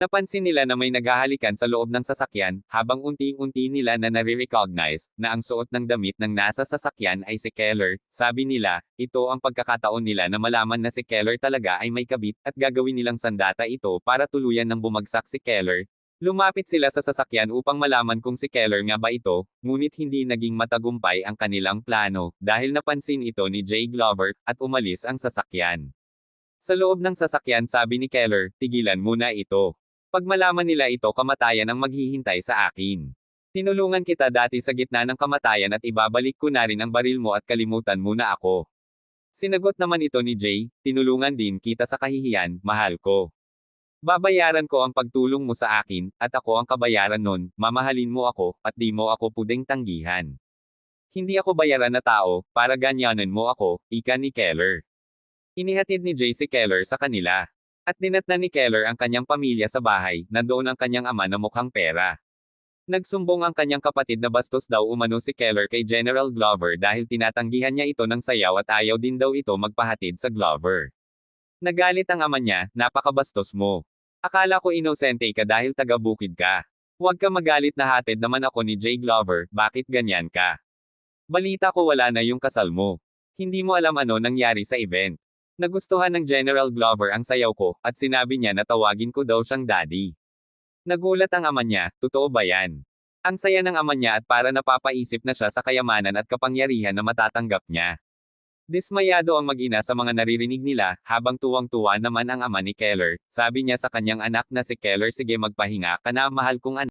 Napansin nila na may naghahalikan sa loob ng sasakyan, habang unti-unti nila na nare-recognize na ang suot ng damit ng nasa sasakyan ay si Keller. Sabi nila, ito ang pagkakataon nila na malaman na si Keller talaga ay may kabit, at gagawin nilang sandata ito para tuluyan ng bumagsak si Keller. Lumapit sila sa sasakyan upang malaman kung si Keller nga ba ito, ngunit hindi naging matagumpay ang kanilang plano, dahil napansin ito ni Jay Glover, at umalis ang sasakyan. Sa loob ng sasakyan sabi ni Keller, tigilan muna ito. Pag malaman nila ito, kamatayan ang maghihintay sa akin. Tinulungan kita dati sa gitna ng kamatayan at ibabalik ko na rin ang baril mo at kalimutan muna ako. Sinagot naman ito ni Jay, tinulungan din kita sa kahihiyan, mahal ko. Babayaran ko ang pagtulong mo sa akin, at ako ang kabayaran nun, mamahalin mo ako, at di mo ako puding tanggihan. Hindi ako bayaran na tao, para ganyanan mo ako, ika ni Keller. Inihatid ni Jay si Keller sa kanila. At dinatnan ni Keller ang kanyang pamilya sa bahay, nandoon ang kanyang ama na mukhang pera. Nagsumbong ang kanyang kapatid na bastos daw umano si Keller kay General Glover dahil tinatanggihan niya ito ng sayaw at ayaw din daw ito magpahatid sa Glover. Nagalit ang ama niya, napakabastos mo. Akala ko inosente ka dahil taga-bukid ka. Huwag ka magalit na hatid naman ako ni Jay Glover, bakit ganyan ka? Balita ko wala na yung kasal mo. Hindi mo alam ano nangyari sa event. Nagustuhan ng General Glover ang sayaw ko, at sinabi niya na tawagin ko daw siyang daddy. Nagulat ang ama niya, totoo ba yan? Ang saya ng ama niya at para napapaisip na siya sa kayamanan at kapangyarihan na matatanggap niya. Dismayado ang mag-ina sa mga naririnig nila, habang tuwang-tuwa naman ang ama ni Keller. Sabi niya sa kanyang anak na si Keller, sige magpahinga ka na mahal kong anak.